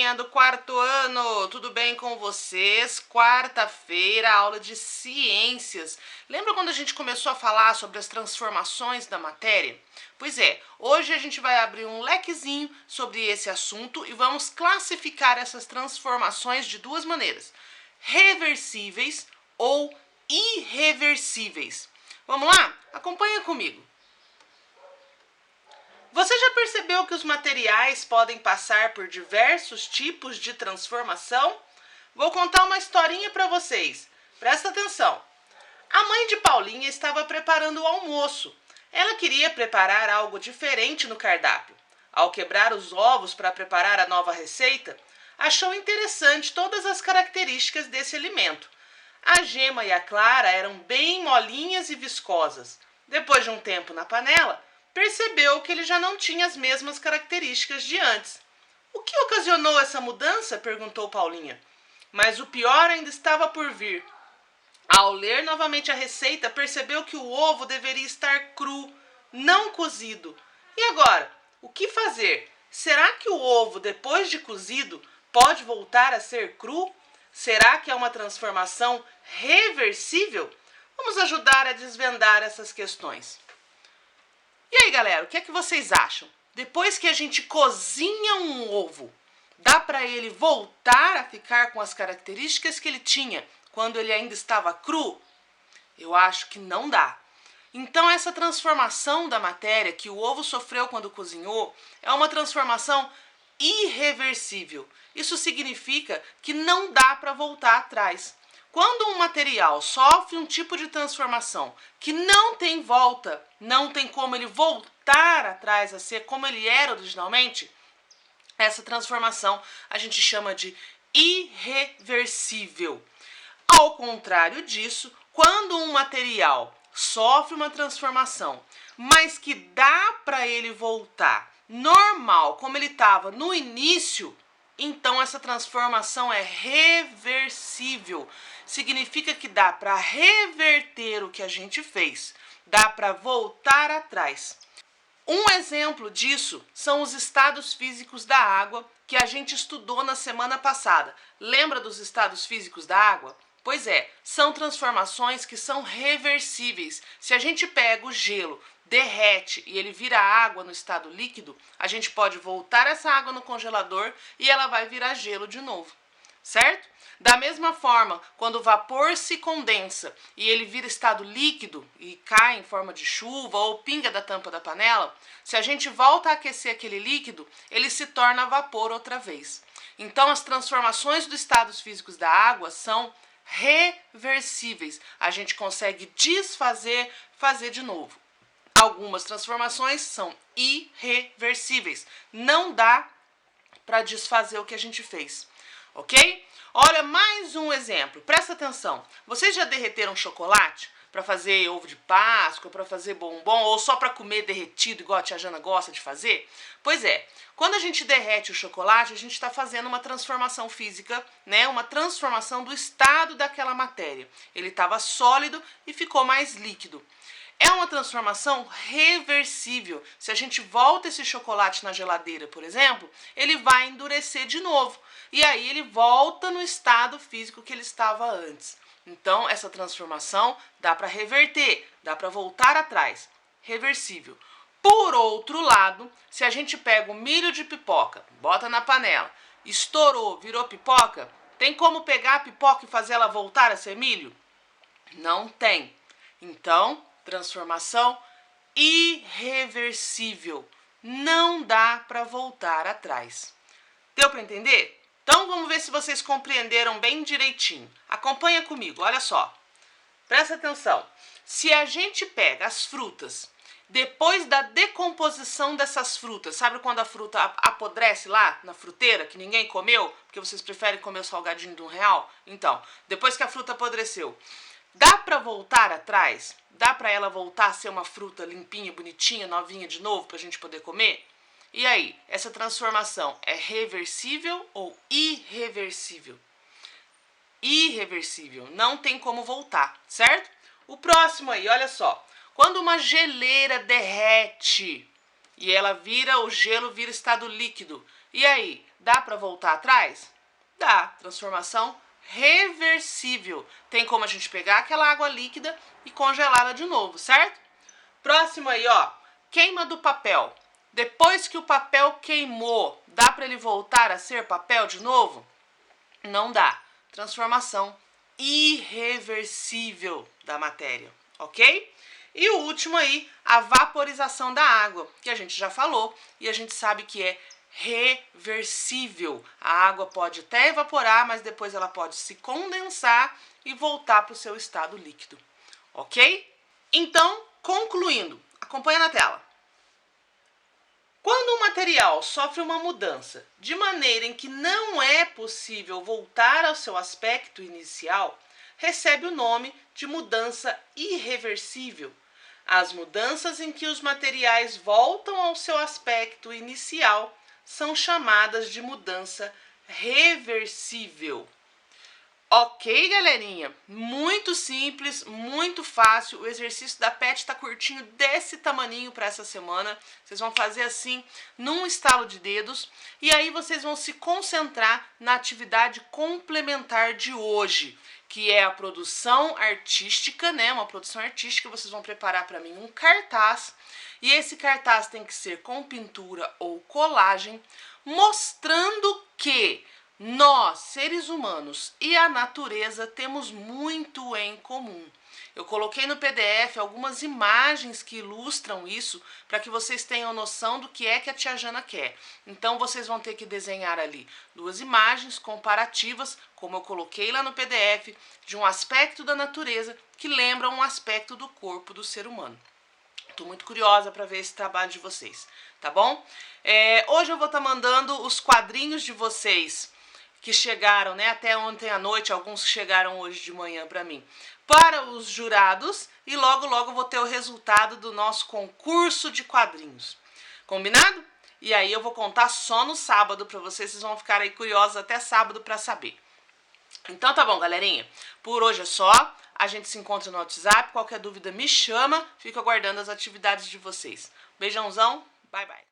turminha do quarto ano, tudo bem com vocês? Quarta-feira, aula de ciências. Lembra quando a gente começou a falar sobre as transformações da matéria? Pois é, hoje a gente vai abrir um lequezinho sobre esse assunto e vamos classificar essas transformações de duas maneiras: reversíveis ou irreversíveis. Vamos lá? Acompanha comigo. Você já percebeu que os materiais podem passar por diversos tipos de transformação? Vou contar uma historinha para vocês. Presta atenção. A mãe de Paulinha estava preparando o almoço. Ela queria preparar algo diferente no cardápio. Ao quebrar os ovos para preparar a nova receita, achou interessante todas as características desse alimento. A gema e a clara eram bem molinhas e viscosas. Depois de um tempo na panela, percebeu que ele já não tinha as mesmas características de antes. O que ocasionou essa mudança? Perguntou Paulinha. Mas o pior ainda estava por vir. Ao ler novamente a receita, percebeu que o ovo deveria estar cru, não cozido. E agora, o que fazer? Será que o ovo, depois de cozido, pode voltar a ser cru? Será que é uma transformação reversível? Vamos ajudar a desvendar essas questões. E aí, galera, o que é que vocês acham? Depois que a gente cozinha um ovo, dá para ele voltar a ficar com as características que ele tinha quando ele ainda estava cru? Eu acho que não dá. Então, essa transformação da matéria que o ovo sofreu quando cozinhou é uma transformação irreversível. Isso significa que não dá para voltar atrás. Quando um material sofre um tipo de transformação que não tem volta, não tem como ele voltar atrás a ser como ele era originalmente, essa transformação a gente chama de irreversível. Ao contrário disso, quando um material sofre uma transformação, mas que dá para ele voltar normal, como ele estava no início, então essa transformação é reversível. Significa que dá para reverter o que a gente fez, dá para voltar atrás. Um exemplo disso são os estados físicos da água que a gente estudou na semana passada. Lembra dos estados físicos da água? Pois é, são transformações que são reversíveis. Se a gente pega o gelo, derrete e ele vira água no estado líquido, a gente pode voltar essa água no congelador e ela vai virar gelo de novo, certo? Da mesma forma, quando o vapor se condensa e ele vira estado líquido e cai em forma de chuva ou pinga da tampa da panela, se a gente volta a aquecer aquele líquido, ele se torna vapor outra vez. Então, as transformações dos estados físicos da água são reversíveis. A gente consegue desfazer, fazer de novo. Algumas transformações são irreversíveis. Não dá para desfazer o que a gente fez, ok? Olha, mais um exemplo. Presta atenção. Vocês já derreteram chocolate para fazer ovo de Páscoa, para fazer bombom, ou só para comer derretido, igual a tia Jana gosta de fazer? Pois é, quando a gente derrete o chocolate, a gente está fazendo uma transformação física, né? Uma transformação do estado daquela matéria. Ele estava sólido e ficou mais líquido. É uma transformação reversível. Se a gente volta esse chocolate na geladeira, por exemplo, ele vai endurecer de novo. E aí ele volta no estado físico que ele estava antes. Então, essa transformação dá para reverter, dá para voltar atrás. Reversível. Por outro lado, se a gente pega o milho de pipoca, bota na panela, estourou, virou pipoca, tem como pegar a pipoca e fazer ela voltar a ser milho? Não tem. Então, transformação irreversível. Não dá para voltar atrás. Deu para entender? Então vamos ver se vocês compreenderam bem direitinho. Acompanha comigo, olha só. Presta atenção. Se a gente pega as frutas, depois da decomposição dessas frutas, sabe quando a fruta apodrece lá na fruteira, que ninguém comeu, porque vocês preferem comer o salgadinho de R$1? Então, depois que a fruta apodreceu, dá para voltar atrás? Dá para ela voltar a ser uma fruta limpinha, bonitinha, novinha de novo para a gente poder comer? E aí, essa transformação é reversível ou irreversível? Irreversível, não tem como voltar, certo? O próximo aí, olha só. Quando uma geleira derrete e ela vira, o gelo vira estado líquido, e aí, Dá para voltar atrás? Dá. Transformação reversível. Tem como a gente pegar aquela água líquida e congelá-la de novo, certo? Próximo aí, ó. Queima do papel. Depois que o papel queimou, dá para ele voltar a ser papel de novo? Não dá. Transformação irreversível da matéria, ok? E o último aí, a vaporização da água, que a gente já falou e a gente sabe que é reversível. A água pode até evaporar, mas depois ela pode se condensar e voltar para o seu estado líquido, ok? Então, concluindo, acompanha na tela. Quando um material sofre uma mudança de maneira em que não é possível voltar ao seu aspecto inicial, recebe o nome de mudança irreversível. As mudanças em que os materiais voltam ao seu aspecto inicial são chamadas de mudança reversível. Ok, galerinha? Muito simples, muito fácil. O exercício da PET está curtinho desse tamaninho para essa semana. Vocês vão fazer assim, num estalo de dedos. E aí vocês vão se concentrar na atividade complementar de hoje, que é a produção artística, né? Uma produção artística. Vocês vão preparar para mim um cartaz. E esse cartaz tem que ser com pintura ou colagem, mostrando que nós, seres humanos, e a natureza temos muito em comum. Eu coloquei no PDF algumas imagens que ilustram isso para que vocês tenham noção do que é que a tia Jana quer. Então vocês vão ter que desenhar ali duas imagens comparativas, como eu coloquei lá no PDF, de um aspecto da natureza que lembra um aspecto do corpo do ser humano. Estou muito curiosa para ver esse trabalho de vocês, tá bom? Hoje eu vou estar mandando os quadrinhos de vocês que chegaram, né, até ontem à noite, alguns chegaram hoje de manhã para mim, para os jurados, e logo logo vou ter o resultado do nosso concurso de quadrinhos. Combinado? E aí eu vou contar só no sábado para vocês vão ficar aí curiosos até sábado para saber. Então tá bom, galerinha. Por hoje é só. A gente se encontra no WhatsApp. Qualquer dúvida me chama. Fico aguardando as atividades de vocês. Beijãozão. Bye, bye.